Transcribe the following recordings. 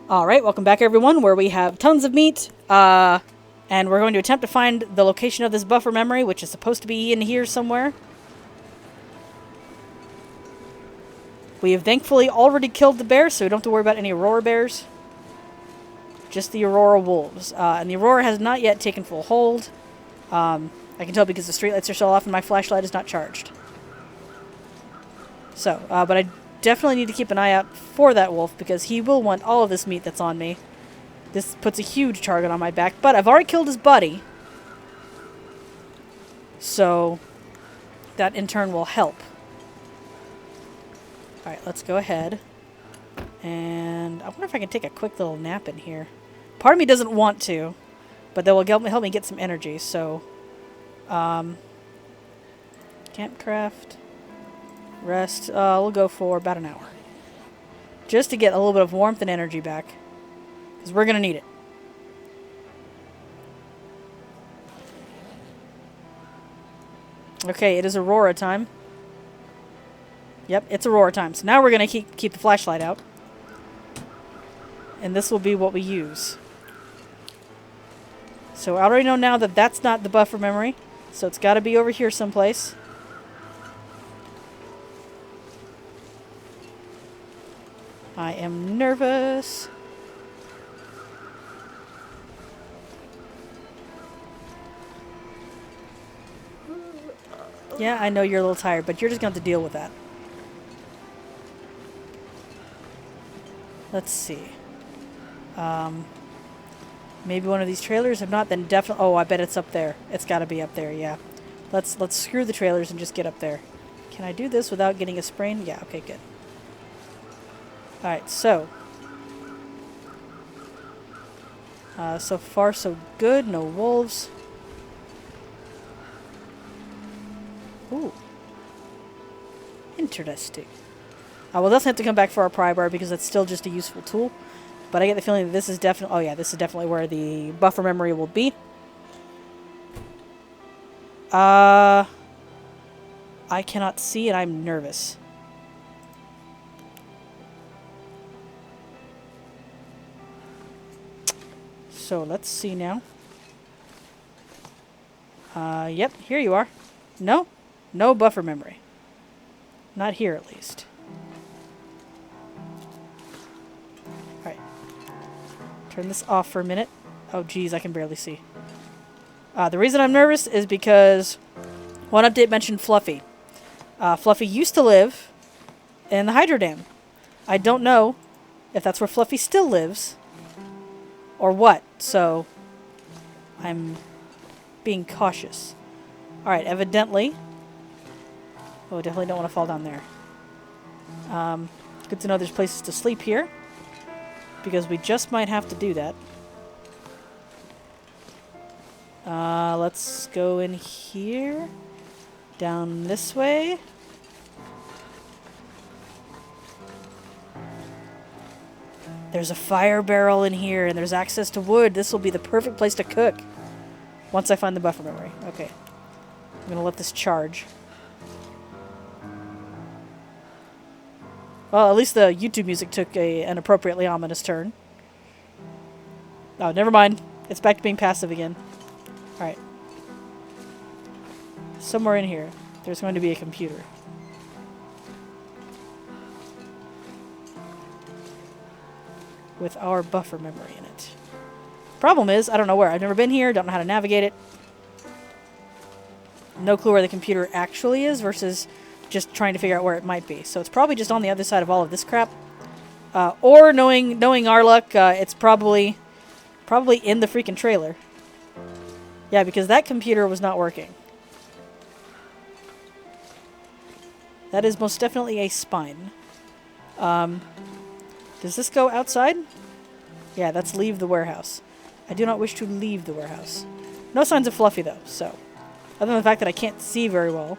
Alright, welcome back everyone, where we have tons of meat, and we're going to attempt to find the location of this buffer memory, which is supposed to be in here somewhere. We have thankfully already killed the bear, so we don't have to worry about any Aurora bears. Just the Aurora wolves. And the Aurora has not yet taken full hold. I can tell because the streetlights are still off and my flashlight is not charged. So, but I definitely need to keep an eye out for that wolf, because he will want all of this meat that's on me. This puts a huge target on my back, but I've already killed his buddy. So, that in turn will help. Alright, let's go ahead. And I wonder if I can take a quick little nap in here. Part of me doesn't want to, but that will help me get some energy, so... Campcraft. Rest. We'll go for about an hour. Just to get a little bit of warmth and energy back. Because we're going to need it. Okay, it is Aurora time. Yep, it's Aurora time. So now we're going to keep the flashlight out. And this will be what we use. So I already know now that that's not the buffer memory. So it's got to be over here someplace. I am nervous. Yeah, I know you're a little tired, but you're just going to have to deal with that. Let's see. Maybe one of these trailers. If not, then definitely... Oh, I bet it's up there. It's got to be up there, yeah. Let's screw the trailers and just get up there. Can I do this without getting a sprain? Yeah, okay, good. Alright, so. So far, so good. No wolves. Ooh. Interesting. We'll definitely have to come back for our pry bar because that's still just a useful tool. But I get the feeling that this is definitely... Oh yeah, this is definitely where the buffer memory will be. I cannot see and I'm nervous. So let's see now. Yep, here you are. No? No buffer memory. Not here, at least. Alright. Turn this off for a minute. Oh, geez, I can barely see. The reason I'm nervous is because one update mentioned Fluffy. Fluffy used to live in the Hydro Dam. I don't know if that's where Fluffy still lives or what, so I'm being cautious. Alright, evidently... Oh, definitely don't want to fall down there. Good to know there's places to sleep here, because we just might have to do that. Let's go in here. Down this way. There's a fire barrel in here, and there's access to wood. This will be the perfect place to cook. Once I find the buffer memory. Okay. I'm going to let this charge. Well, at least the YouTube music took an appropriately ominous turn. Oh, never mind. It's back to being passive again. Alright. Somewhere in here, there's going to be a computer. With our buffer memory in it. Problem is, I don't know where. I've never been here, don't know how to navigate it. No clue where the computer actually is versus just trying to figure out where it might be. So it's probably just on the other side of all of this crap. Or knowing our luck, it's probably in the freaking trailer. Yeah, because that computer was not working. That is most definitely a spine. Does this go outside? Yeah, that's leave the warehouse. I do not wish to leave the warehouse. No signs of Fluffy, though, so... Other than the fact that I can't see very well.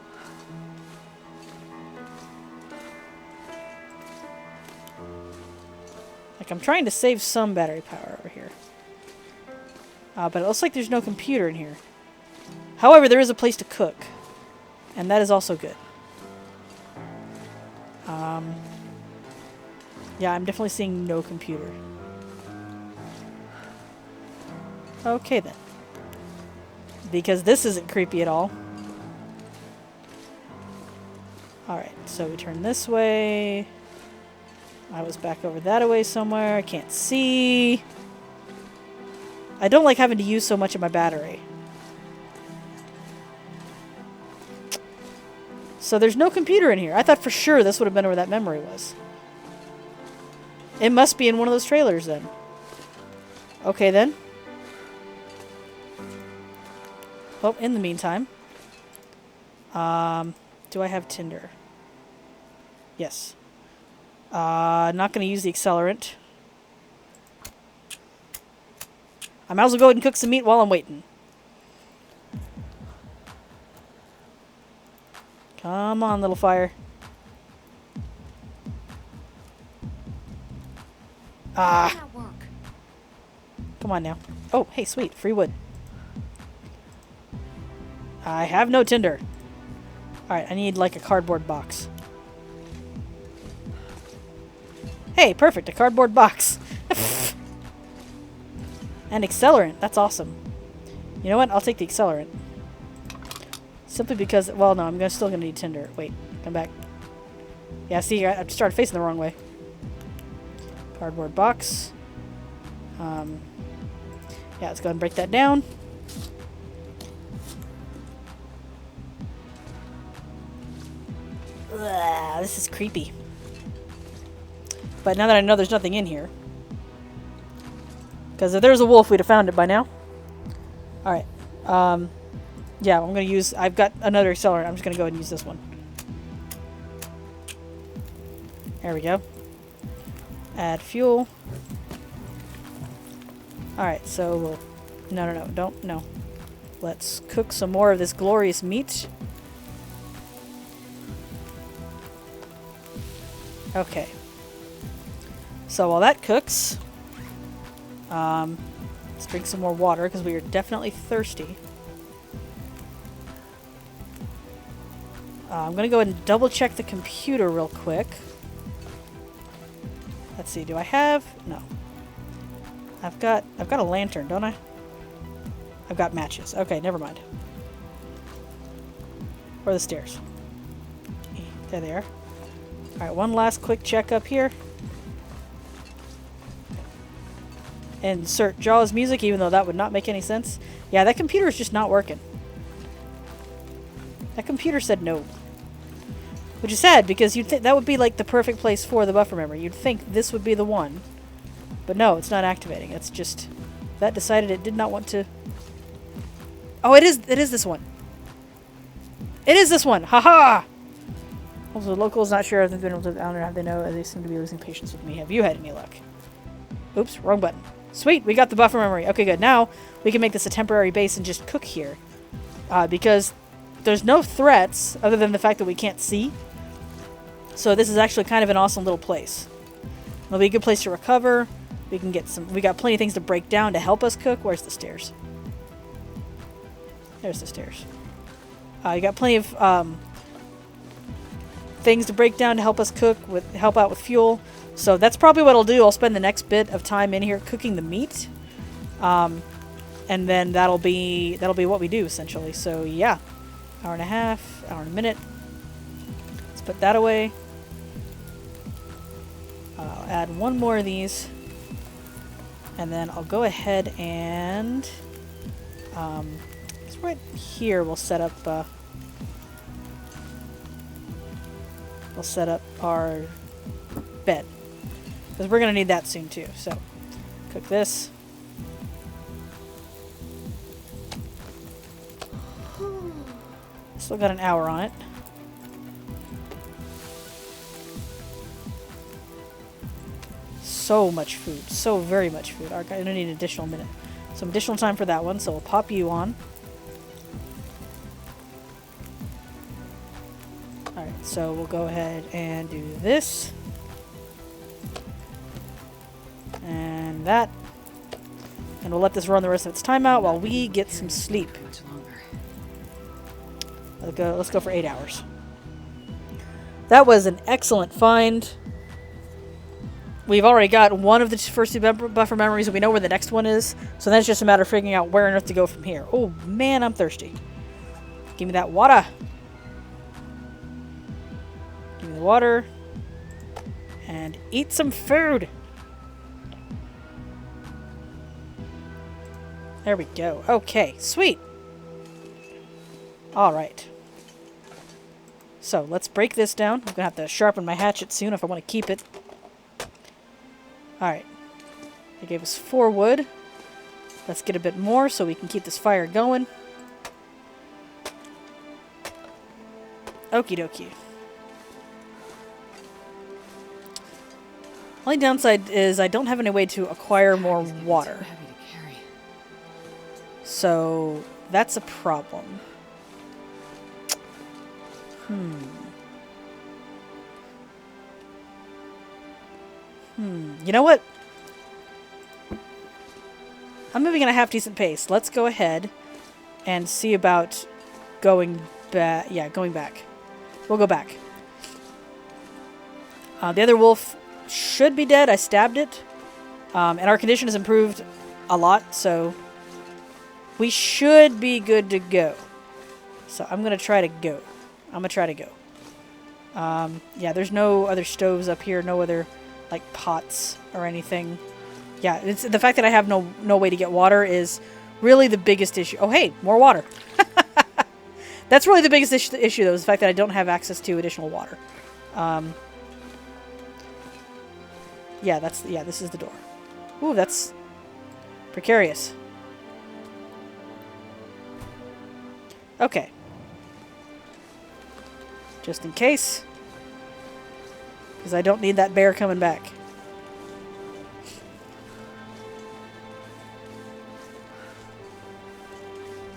Like, I'm trying to save some battery power over here. But it looks like there's no computer in here. However, there is a place to cook. And that is also good. Yeah, I'm definitely seeing no computer. Okay then. Because this isn't creepy at all. Alright, so we turn this way. I was back over that way somewhere. I can't see. I don't like having to use so much of my battery. So there's no computer in here. I thought for sure this would have been where that memory was. It must be in one of those trailers then. Okay then. Well, in the meantime. Do I have Tinder? Yes. Not going to use the accelerant. I might as well go ahead and cook some meat while I'm waiting. Come on, little fire. Ah. Come on now. Oh, hey, sweet. Free wood. I have no tinder. Alright, I need like a cardboard box. Hey, perfect. A cardboard box. And accelerant. That's awesome. You know what? I'll take the accelerant. Simply because... Well, no, I'm still going to need tinder. Wait. Come back. Yeah, see, I started facing the wrong way. Cardboard box. Yeah, let's go ahead and break that down. Ugh, this is creepy. But now that I know there's nothing in here. Because if there's a wolf, we'd have found it by now. Alright. Yeah, I'm going to use... I've got another accelerant. I'm just going to go ahead and use this one. There we go. Add fuel. Alright, so we'll... No. Don't. No. Let's cook some more of this glorious meat. Okay. So while that cooks... let's drink some more water because we are definitely thirsty. I'm gonna go ahead and double check the computer real quick. Let's see, do I have... No. I've got a lantern, don't I? I've got matches. Okay, never mind. Where are the stairs? There they are. Alright, one last quick check up here. Insert Jaws music, even though that would not make any sense. Yeah, that computer is just not working. That computer said no. Which is sad, because you'd think that would be like the perfect place for the buffer memory. You'd think this would be the one. But no, it's not activating. It's just... That decided it did not want to... Oh, it is this one. It is this one! Haha! Also, the locals not sure if they've been able to... I don't know how they know. They seem to be losing patience with me. Have you had any luck? Oops, wrong button. Sweet, we got the buffer memory. Okay, good. Now, we can make this a temporary base and just cook here. Because there's no threats other than the fact that we can't see. So this is actually kind of an awesome little place. It'll be a good place to recover. We can get some... We got plenty of things to break down to help us cook. Where's the stairs? There's the stairs. You got plenty of things to break down to help us cook, help out with fuel. So that's probably what I'll do. I'll spend the next bit of time in here cooking the meat. And then that'll be what we do, essentially. So, yeah. Hour and a half, hour and a minute. Let's put that away. I'll add one more of these. And then I'll go ahead and... right here we'll set up... we'll set up our bed. Because we're going to need that soon too. So, cook this. Still got an hour on it. So much food. So very much food. I'm going to need an additional minute. Some additional time for that one, so we'll pop you on. Alright, so we'll go ahead and do this. And that. And we'll let this run the rest of its time out while we get some sleep. Let's go for 8 hours. That was an excellent find. we've already got one of the first two buffer memories, and we know where the next one is. So then it's just a matter of figuring out where on earth to go from here. Oh, man, I'm thirsty. Give me that water. Give me the water. And eat some food. There we go. Okay, sweet. Alright. So, let's break this down. I'm going to have to sharpen my hatchet soon if I want to keep it. Alright. They gave us 4 wood. Let's get a bit more so we can keep this fire going. Okie dokie. Only downside is I don't have any way to acquire more water. So, that's a problem. You know what? I'm moving at a half-decent pace. Let's go ahead and see about going back. Yeah, going back. We'll go back. The other wolf should be dead. I stabbed it. And our condition has improved a lot, so we should be good to go. So I'm going to try to go. Yeah, there's no other stoves up here, no other, like, pots or anything. Yeah, it's the fact that I have no way to get water is really the biggest issue. Oh, hey, more water. That's really the biggest issue, though, is the fact that I don't have access to additional water. Yeah, this is the door. Ooh, that's precarious. Okay. Just in case. Because I don't need that bear coming back.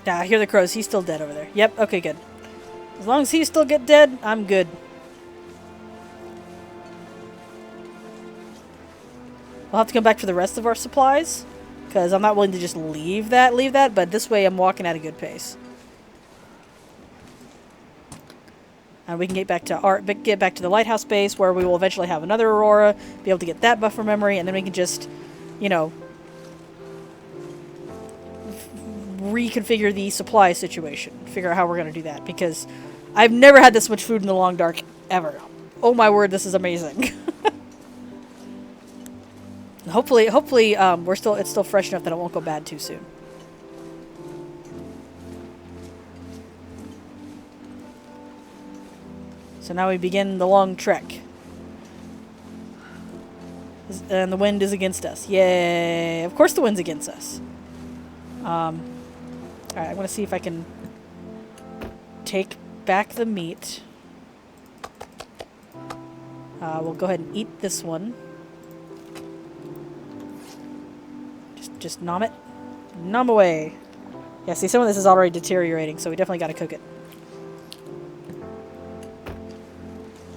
Nah, I hear the crows. He's still dead over there. Yep, okay, good. As long as he's still dead, I'm good. We'll have to come back for the rest of our supplies. Because I'm not willing to just leave that. But this way I'm walking at a good pace. And we can get back to the lighthouse base, where we will eventually have another aurora, be able to get that buffer memory, and then we can just, you know, reconfigure the supply situation. Figure out how we're going to do that, because I've never had this much food in the long dark, ever. Oh my word, this is amazing. hopefully, it's still fresh enough that it won't go bad too soon. So now we begin the long trek. And the wind is against us. Yay! Of course the wind's against us. Alright, I'm going to see if I can take back the meat. We'll go ahead and eat this one. Just nom it. Nom away. Yeah, see, some of this is already deteriorating, so we definitely got to cook it.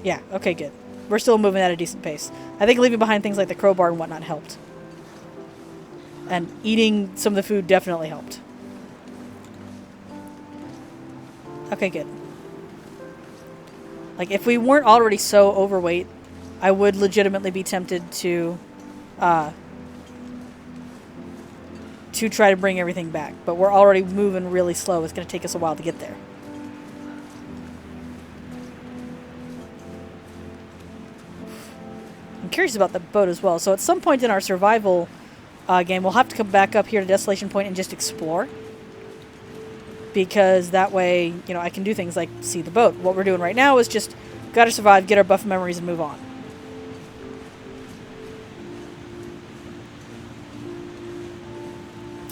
Yeah, okay, good. We're still moving at a decent pace. I think leaving behind things like the crowbar and whatnot helped. And eating some of the food definitely helped. Okay, good. Like, if we weren't already so overweight, I would legitimately be tempted to try to bring everything back. But we're already moving really slow. It's going to take us a while to get there. I'm curious about the boat as well. So at some point in our survival game, we'll have to come back up here to Desolation Point and just explore. Because that way, you know, I can do things like see the boat. What we're doing right now is just gotta survive, get our buff memories, and move on.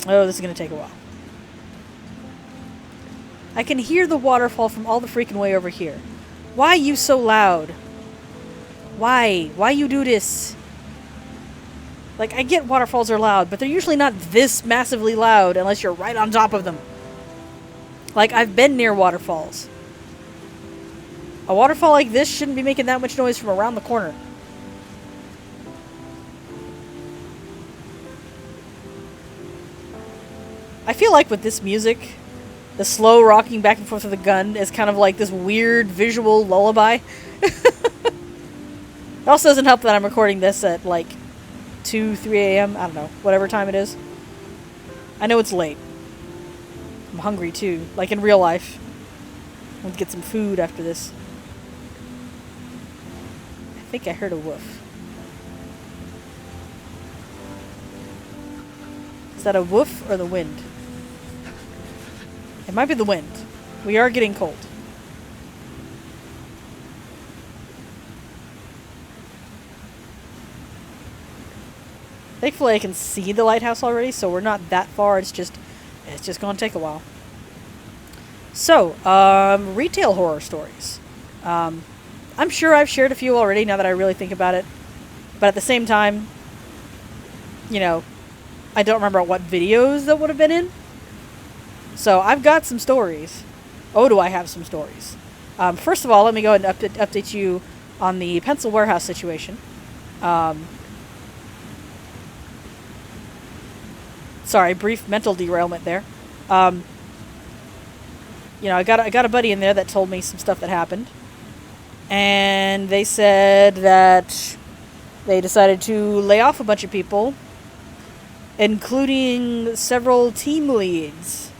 Oh, this is gonna take a while. I can hear the waterfall from all the freaking way over here. Why are you so loud? Why? Why you do this? Like, I get waterfalls are loud, but they're usually not this massively loud unless you're right on top of them. Like, I've been near waterfalls. A waterfall like this shouldn't be making that much noise from around the corner. I feel like with this music, the slow rocking back and forth of the gun is kind of like this weird visual lullaby. It also doesn't help that I'm recording this at like 2, 3 a.m. I don't know, whatever time it is. I know it's late. I'm hungry too, like in real life. I'm going to get some food after this. I think I heard a woof. Is that a woof or the wind? It might be the wind. We are getting cold. Thankfully I can see the lighthouse already, so we're not that far. It's just going to take a while. So, retail horror stories. I'm sure I've shared a few already now that I really think about it. But at the same time, you know, I don't remember what videos that would have been in. So I've got some stories. Oh, do I have some stories. First of all, let me go ahead and update you on the pencil warehouse situation. Sorry, brief mental derailment there. You know, I got a buddy in there that told me some stuff that happened. And they said that they decided to lay off a bunch of people, including several team leads.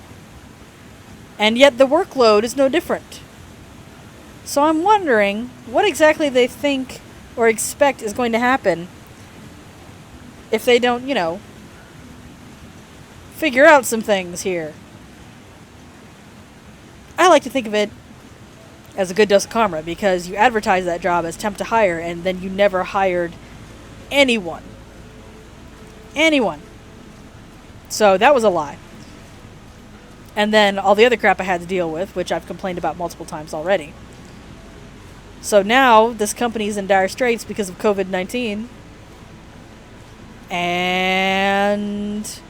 And yet the workload is no different. So I'm wondering what exactly they think or expect is going to happen if they don't, you know, figure out some things here. I like to think of it as a good dose of karma, because you advertise that job as temp to hire and then you never hired anyone. So that was a lie. And then all the other crap I had to deal with, which I've complained about multiple times already. So now this company's in dire straits because of COVID-19. And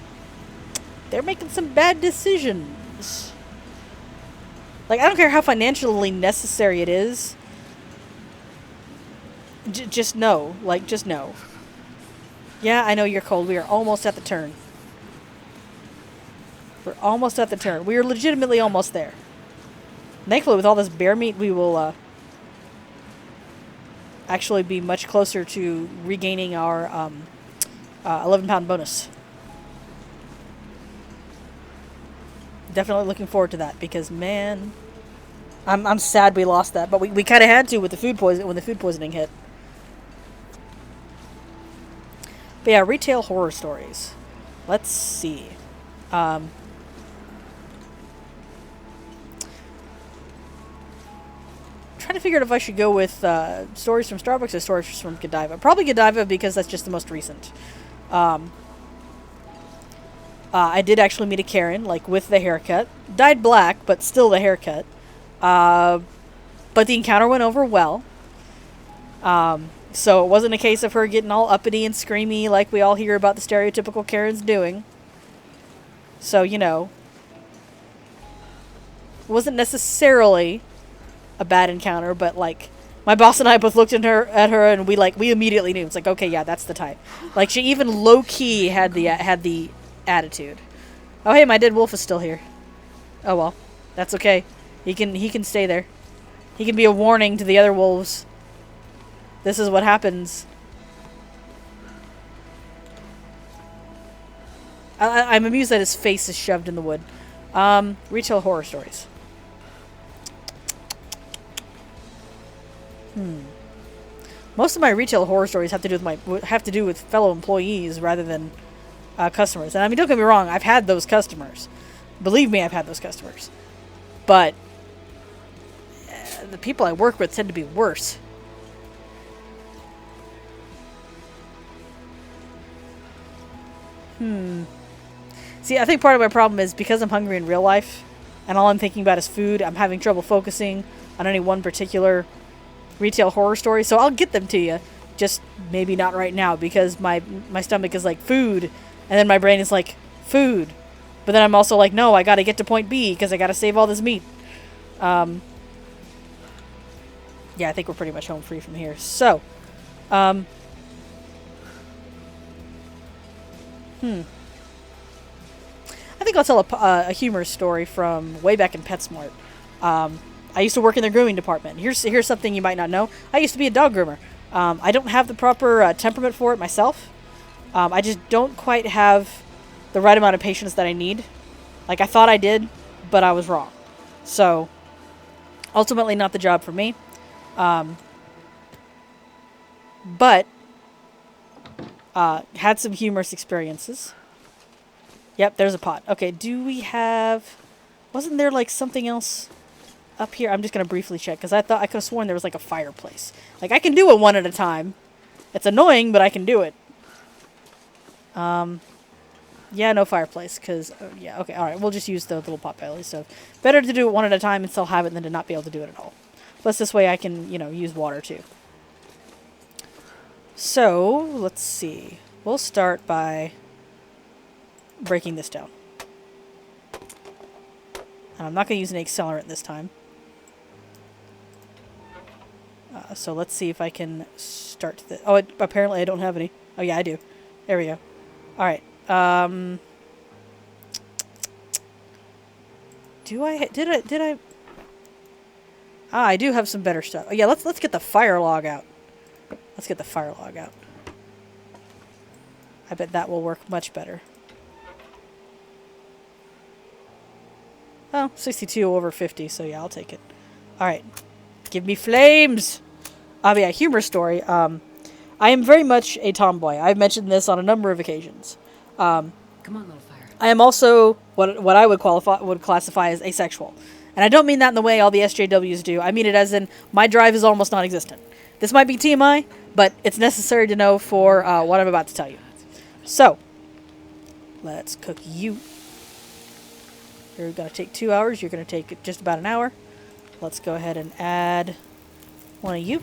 they're making some bad decisions. Like, I don't care how financially necessary it is. Just know. Like, just know. Yeah, I know you're cold. We are almost at the turn. We're almost at the turn. We are legitimately almost there. Thankfully, with all this bear meat, we will actually be much closer to regaining our 11-pound bonus. Definitely looking forward to that, because, man, I'm sad we lost that. But we kind of had to with the food poison when the food poisoning hit. But yeah, retail horror stories. Let's see. Trying to figure out if I should go with stories from Starbucks or stories from Godiva. Probably Godiva, because that's just the most recent. I did actually meet a Karen, like, with the haircut. Dyed black, but still the haircut. But the encounter went over well. So it wasn't a case of her getting all uppity and screamy like we all hear about the stereotypical Karens doing. So, you know, it wasn't necessarily a bad encounter, but, like, my boss and I both looked at her and we immediately knew. It's like, okay, yeah, that's the type. Like, she even low-key had the attitude. Oh, hey, my dead wolf is still here. Oh, well, that's okay. He can stay there. He can be a warning to the other wolves. This is what happens. I'm amused that his face is shoved in the wood. Retail horror stories. Most of my retail horror stories have to do with fellow employees rather than customers. And I mean, don't get me wrong, I've had those customers. Believe me, I've had those customers. But the people I work with tend to be worse. See, I think part of my problem is because I'm hungry in real life, and all I'm thinking about is food, I'm having trouble focusing on any one particular retail horror story. So I'll get them to you, just maybe not right now, because my stomach is like, food, and then my brain is like, food. But then I'm also like, no, I gotta get to point B, because I gotta save all this meat. Yeah, I think we're pretty much home free from here. So, I think I'll tell a humorous story from way back in PetSmart. I used to work in their grooming department. Here's something you might not know. I used to be a dog groomer. I don't have the proper temperament for it myself. I just don't quite have the right amount of patience that I need. Like, I thought I did, but I was wrong. So, ultimately not the job for me. But, had some humorous experiences. Yep, there's a pot. Okay, do we have... Wasn't there, like, something else up here? I'm just going to briefly check, because I thought I could have sworn there was, like, a fireplace. Like, I can do it one at a time. It's annoying, but I can do it. Yeah, no fireplace, because... yeah, okay, alright, we'll just use the little pot belly. So, better to do it one at a time and still have it than to not be able to do it at all. Plus, this way I can, you know, use water, too. So, let's see. We'll start by breaking this down. And I'm not going to use an accelerant this time. So let's see if I can start this. Oh, apparently I don't have any. Oh, yeah, I do. There we go. Alright. Did I? Ah, I do have some better stuff. Oh, yeah, let's get the fire log out. Let's get the fire log out. I bet that will work much better. Oh, 62 over 50, so yeah, I'll take it. Alright. Give me flames! Yeah, humor story. I am very much a tomboy. I've mentioned this on a number of occasions. Come on, little fire. I am also what I would classify as asexual. And I don't mean that in the way all the SJWs do. I mean it as in, my drive is almost non-existent. This might be TMI, but it's necessary to know for what I'm about to tell you. So, let's cook you. You're going to take 2 hours. You're going to take just about an hour. Let's go ahead and add one of you.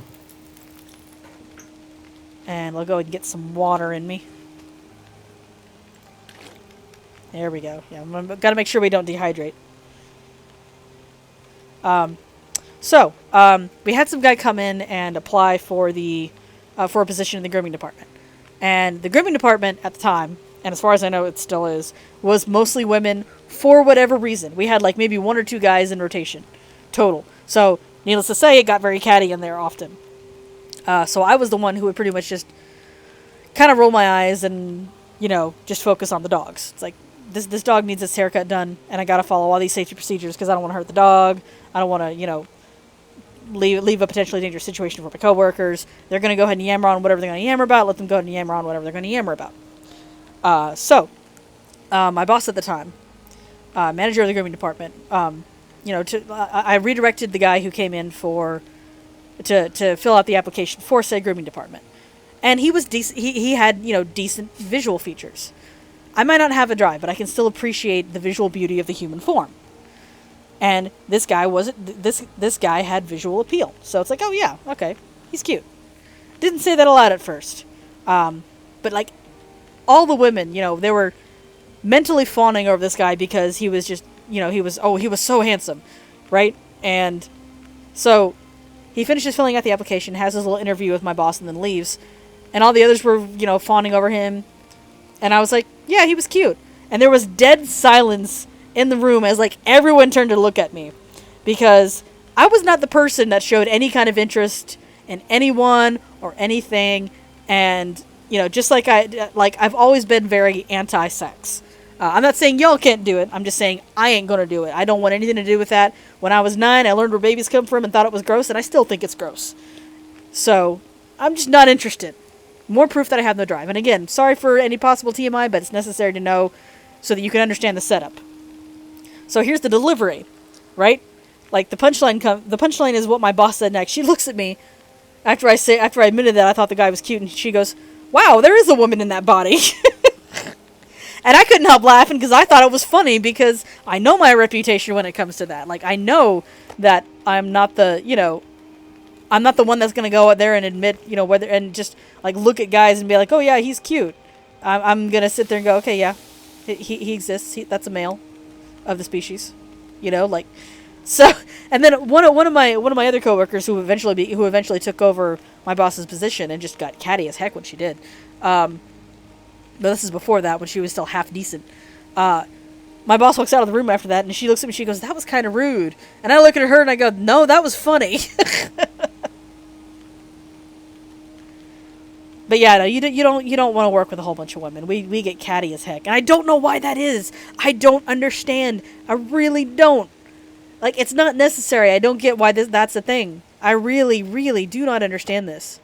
And we'll go ahead and get some water in me. There we go. Yeah, I've got to make sure we don't dehydrate. We had some guy come in and apply for the for a position in the grooming department. And the grooming department at the time, and as far as I know it still is, was mostly women for whatever reason. We had like maybe 1 or 2 guys in rotation total. So, needless to say, it got very catty in there often. So I was the one who would pretty much just kind of roll my eyes and, you know, just focus on the dogs. It's like, this dog needs its haircut done, and I gotta follow all these safety procedures because I don't want to hurt the dog. I don't want to, you know, leave a potentially dangerous situation for my coworkers. They're going to go ahead and yammer on whatever they're going to yammer about. Let them go ahead and yammer on whatever they're going to yammer about. My boss at the time, manager of the grooming department, you know, I redirected the guy who came in to fill out the application for said grooming department. And he was decent. He had, you know, decent visual features. I might not have a drive, but I can still appreciate the visual beauty of the human form. And this guy wasn't. This guy had visual appeal. So it's like, oh yeah, okay, he's cute. Didn't say that aloud at first, but like all the women, you know, they were mentally fawning over this guy because he was just, you know, he was so handsome, right? And so he finishes filling out the application, has his little interview with my boss, and then leaves. And all the others were, you know, fawning over him. And I was like, yeah, he was cute. And there was dead silence in the room as like everyone turned to look at me, because I was not the person that showed any kind of interest in anyone or anything. And, you know, just like I've always been very anti-sex. I'm not saying y'all can't do it. I'm just saying I ain't gonna do it. I don't want anything to do with that. When I was 9, I learned where babies come from and thought it was gross, and I still think it's gross. So I'm just not interested. More proof that I have no drive. And again, sorry for any possible TMI, but it's necessary to know so that you can understand the setup. So here's the delivery, right? Like the punchline is what my boss said next. She looks at me after I admitted that I thought the guy was cute, and she goes, "Wow, there is a woman in that body." And I couldn't help laughing because I thought it was funny, because I know my reputation when it comes to that. Like, I know that I'm not the, you know, I'm not the one that's going to go out there and admit, you know, whether, and just like look at guys and be like, oh yeah, he's cute. I'm going to sit there and go, okay, yeah, he exists. That's a male of the species, you know, like, so, and then one of my other coworkers who eventually took over my boss's position and just got catty as heck when she did. But this is before that, when she was still half decent. My boss walks out of the room after that, and she looks at me, she goes, "That was kind of rude." And I look at her and I go, "No, that was funny." But yeah, no, you don't want to work with a whole bunch of women. We get catty as heck, and I don't know why that is. I don't understand. I really don't. Like, it's not necessary. I don't get why that's a thing. I really, really do not understand this.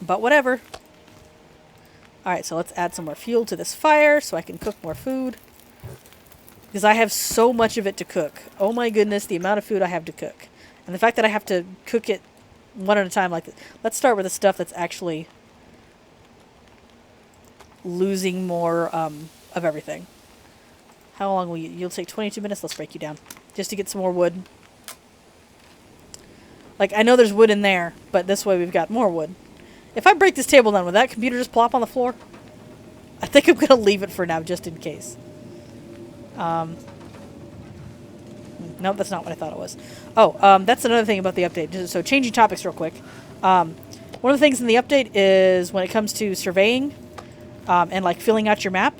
But whatever. Alright, so let's add some more fuel to this fire so I can cook more food. Because I have so much of it to cook. Oh my goodness, the amount of food I have to cook. And the fact that I have to cook it one at a time like this. Let's start with the stuff that's actually losing more of everything. How long will you... You'll take 22 minutes? Let's break you down. Just to get some more wood. Like, I know there's wood in there, but this way we've got more wood. If I break this table down, will that computer just plop on the floor? I think I'm going to leave it for now, just in case. Nope, that's not what I thought it was. Oh, that's another thing about the update. So, changing topics real quick. One of the things in the update is when it comes to surveying and, like, filling out your map,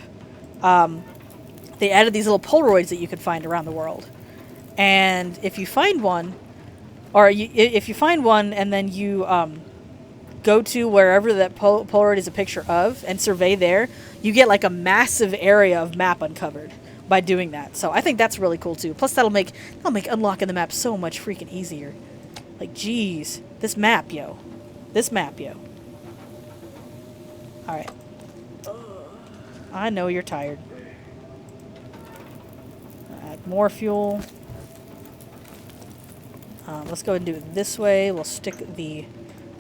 they added these little Polaroids that you could find around the world. And if you find one, if you find one and then you go to wherever that Polaroid is a picture of and survey there, you get like a massive area of map uncovered by doing that. So I think that's really cool too. Plus that'll make unlocking the map so much freaking easier. Like, geez, this map, yo. Alright. I know you're tired. Add more fuel. Let's go and do it this way. We'll stick the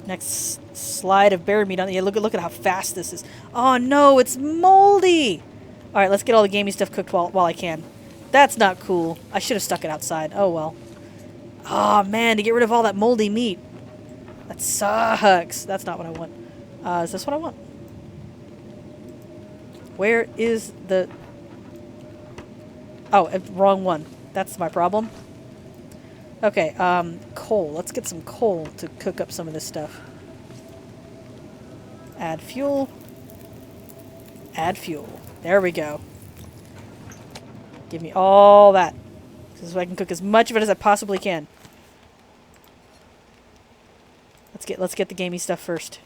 next slide of bear meat on. Yeah, look at how fast this is. Oh no, it's moldy. All right, let's get all the gamey stuff cooked while I can. That's not cool. I should have stuck it outside. Oh well. Oh man, to get rid of all that moldy meat. That sucks. That's not what I want. Is this what I want? Where is the... Oh, wrong one. That's my problem. Okay, coal. Let's get some coal to cook up some of this stuff. Add fuel. Add fuel. There we go. Give me all that. So I can cook as much of it as I possibly can. Let's get the gamey stuff first.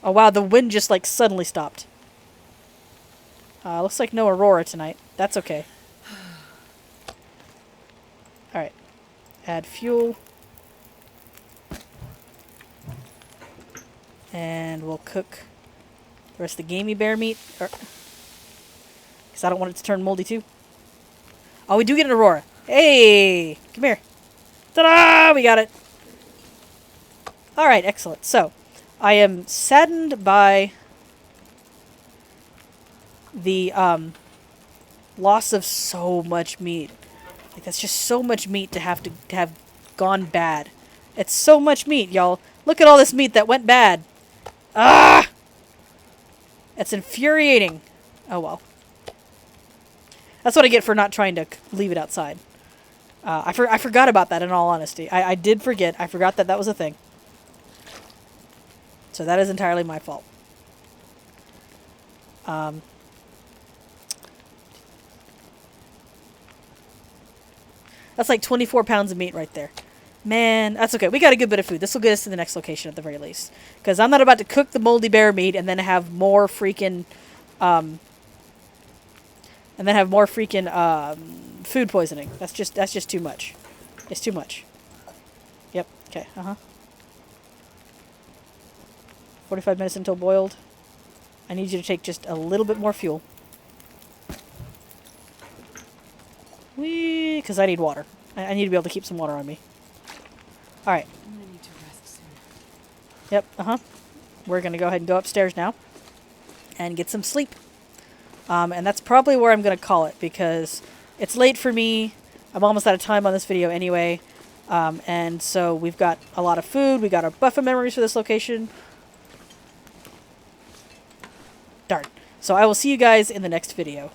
Oh wow, the wind just like suddenly stopped. Looks like no aurora tonight. That's okay. Alright. Add fuel. And we'll cook the rest of the gamey bear meat. Because I don't want it to turn moldy too. Oh, we do get an aurora. Hey! Come here. Ta-da! We got it. Alright, excellent. So, I am saddened by the loss of so much meat. Like, that's just so much meat to have gone bad. It's so much meat, y'all. Look at all this meat that went bad. Ah! It's infuriating. Oh well. That's what I get for not trying to leave it outside. I forgot about that, in all honesty. I did forget. I forgot that was a thing. So that is entirely my fault. That's like 24 pounds of meat right there. Man, that's okay. We got a good bit of food. This will get us to the next location at the very least. Because I'm not about to cook the moldy bear meat and then have more freaking... food poisoning. That's just too much. It's too much. Yep. Okay. 45 minutes until boiled. I need you to take just a little bit more fuel. Because I need water. I need to be able to keep some water on me. Alright. I'm gonna need to rest soon. Yep, We're gonna go ahead and go upstairs now. And get some sleep. And that's probably where I'm gonna call it, because it's late for me. I'm almost out of time on this video anyway. And so we've got a lot of food. We got our buffer memories for this location. Darn. So I will see you guys in the next video.